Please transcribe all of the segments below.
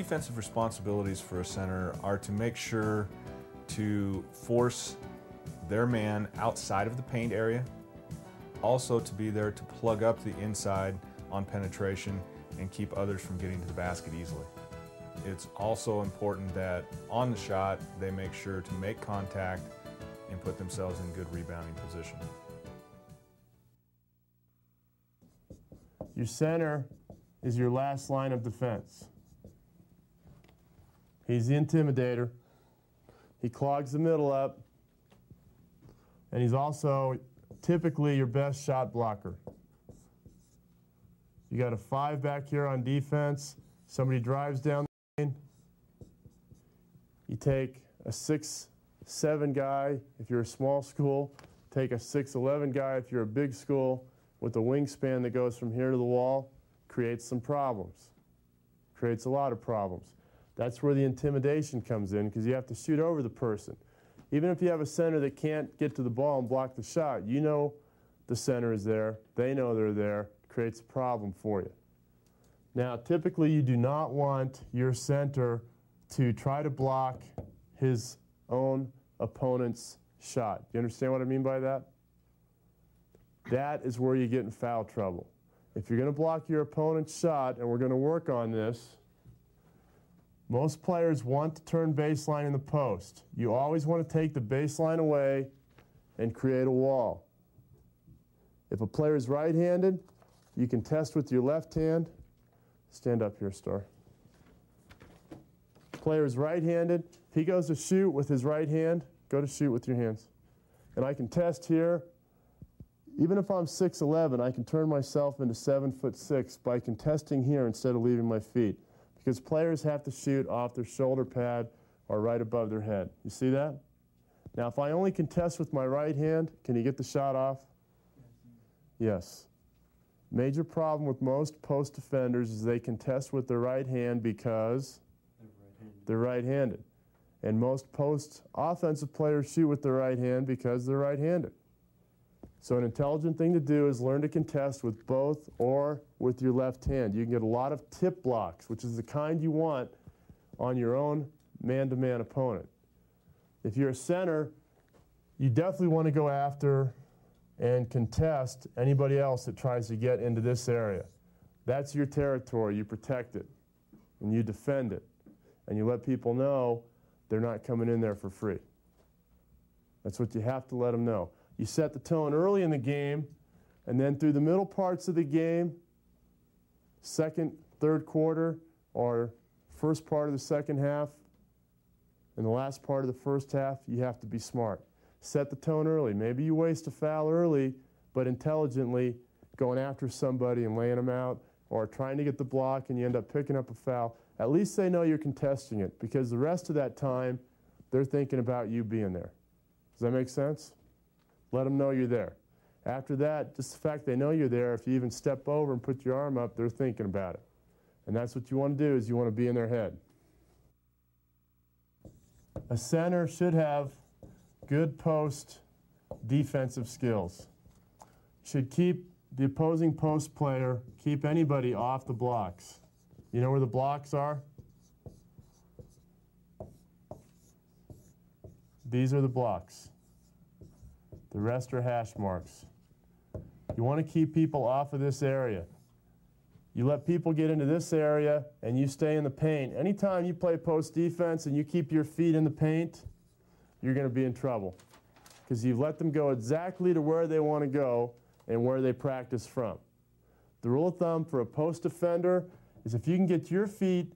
defensive responsibilities for a center are to make sure to force their man outside of the paint area, also to be there to plug up the inside on penetration and keep others from getting to the basket easily. It's also important that on the shot they make sure to make contact and put themselves in good rebounding position. Your center is your last line of defense. He's the intimidator. He clogs the middle up, and he's also typically your best shot blocker. You got a 5 back here on defense. Somebody drives down the lane. You take a 6'7" guy if you're a small school. Take a 6'11" guy if you're a big school with a wingspan that goes from here to the wall. Creates some problems. Creates a lot of problems. That's where the intimidation comes in, because you have to shoot over the person. Even if you have a center that can't get to the ball and block the shot, you know the center is there. They know they're there. Creates a problem for you. Now, typically you do not want your center to try to block his own opponent's shot. You understand what I mean by that? That is where you get in foul trouble. If you're going to block your opponent's shot, and we're going to work on this, most players want to turn baseline in the post. You always want to take the baseline away and create a wall. If a player is right-handed, you can test with your left hand. Stand up here, Star. Player is right-handed. If he goes to shoot with his right hand, go to shoot with your hands. And I can test here. Even if I'm 6'11", I can turn myself into 7'6" by contesting here instead of leaving my feet. Because players have to shoot off their shoulder pad or right above their head. You see that? Now, if I only contest with my right hand, can you get the shot off? Yes. Major problem with most post defenders is they contest with their right hand because they're right-handed. And most post offensive players shoot with their right hand because they're right-handed. So an intelligent thing to do is learn to contest with both or with your left hand. You can get a lot of tip blocks, which is the kind you want on your own man-to-man opponent. If you're a center, you definitely want to go after and contest anybody else that tries to get into this area. That's your territory. You protect it, and you defend it, and you let people know they're not coming in there for free. That's what you have to let them know. You set the tone early in the game, and then through the middle parts of the game, second, third quarter, or first part of the second half, and the last part of the first half, you have to be smart. Set the tone early. Maybe you waste a foul early, but intelligently going after somebody and laying them out, or trying to get the block and you end up picking up a foul. At least they know you're contesting it, because the rest of that time, they're thinking about you being there. Does that make sense? Let them know you're there. After that, just the fact they know you're there, if you even step over and put your arm up, they're thinking about it. And that's what you want to do, is you want to be in their head. A center should have good post defensive skills. Should keep the opposing post player, keep anybody off the blocks. You know where the blocks are? These are the blocks. The rest are hash marks. You want to keep people off of this area. You let people get into this area and you stay in the paint. Anytime you play post defense and you keep your feet in the paint, you're going to be in trouble, because you've let them go exactly to where they want to go and where they practice from. The rule of thumb for a post defender is if you can get your feet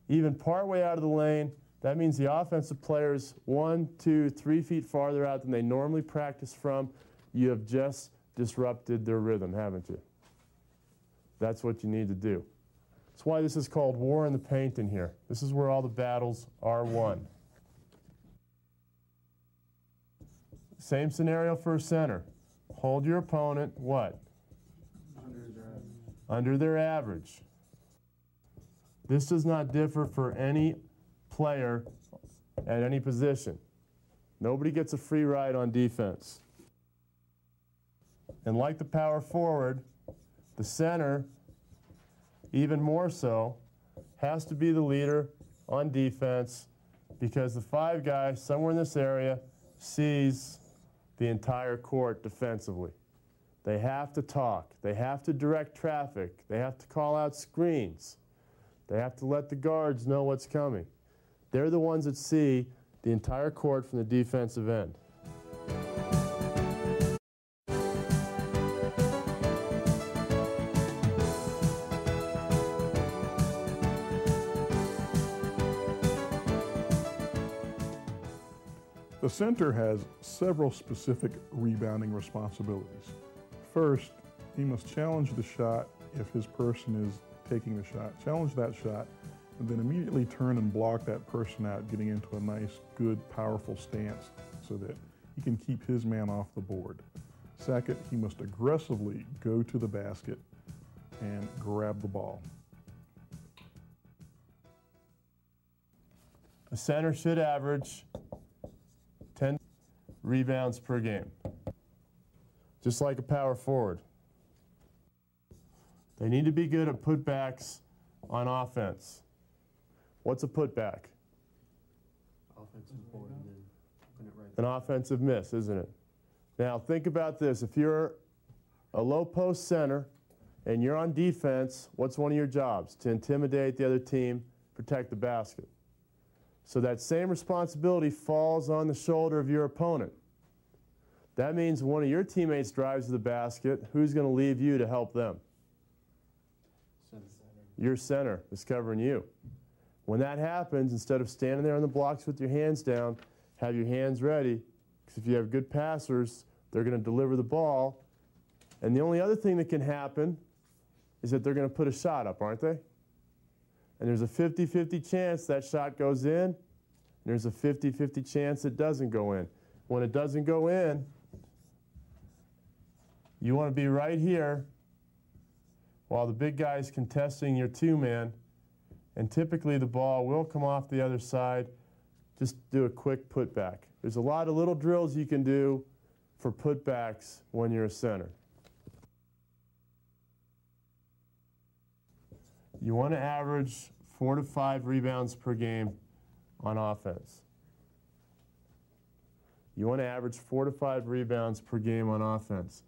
even part way out of the lane, that means the offensive player's 1, 2, 3 feet farther out than they normally practice from. You have just disrupted their rhythm, haven't you? That's what you need to do. That's why this is called war in the paint in here. This is where all the battles are won. Same scenario for a center. Hold your opponent, what? Under their average. This does not differ for any player at any position. Nobody gets a free ride on defense. And like the power forward, the center, even more so, has to be the leader on defense because the 5 guy somewhere in this area sees the entire court defensively. They have to talk. They have to direct traffic. They have to call out screens. They have to let the guards know what's coming. They're the ones that see the entire court from the defensive end. The center has several specific rebounding responsibilities. First, he must challenge the shot if his person is taking the shot, challenge that shot, and then immediately turn and block that person out, getting into a nice, good, powerful stance so that he can keep his man off the board. Second, he must aggressively go to the basket and grab the ball. A center should average 10 rebounds per game, just like a power forward. They need to be good at putbacks on offense. What's a putback? Offensive board and then put it right An offensive miss, isn't it? Now think about this. If you're a low post center and you're on defense, what's one of your jobs? To intimidate the other team, protect the basket. So that same responsibility falls on the shoulder of your opponent. That means one of your teammates drives to the basket, who's going to leave you to help them? center. Your center is covering you. When that happens, instead of standing there on the blocks with your hands down, have your hands ready, because if you have good passers, they're going to deliver the ball. And the only other thing that can happen is that they're going to put a shot up, aren't they? And there's a 50-50 chance that shot goes in, and there's a 50-50 chance it doesn't go in. When it doesn't go in, you want to be right here while the big guy's contesting your 2-man, and typically the ball will come off the other side. Just do a quick putback. There's a lot of little drills you can do for putbacks when you're a center. You want to average 4 to 5 rebounds per game on offense. You want to average 4 to 5 rebounds per game on offense.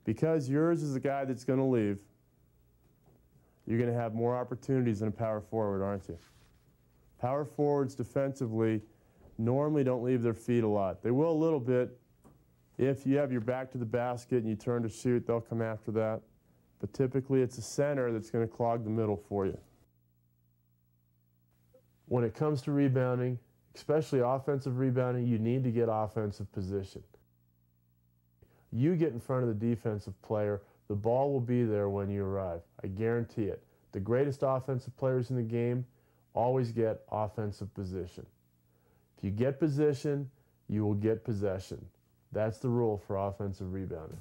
Because yours is the guy that's going to leave, you're going to have more opportunities than a power forward, aren't you? Power forwards defensively normally don't leave their feet a lot. They will a little bit. If you have your back to the basket and you turn to shoot, they'll come after that. But typically it's a center that's going to clog the middle for you. When it comes to rebounding, especially offensive rebounding, you need to get offensive position. You get in front of the defensive player, the ball will be there when you arrive. I guarantee it. The greatest offensive players in the game always get offensive position. If you get position, you will get possession. That's the rule for offensive rebounding.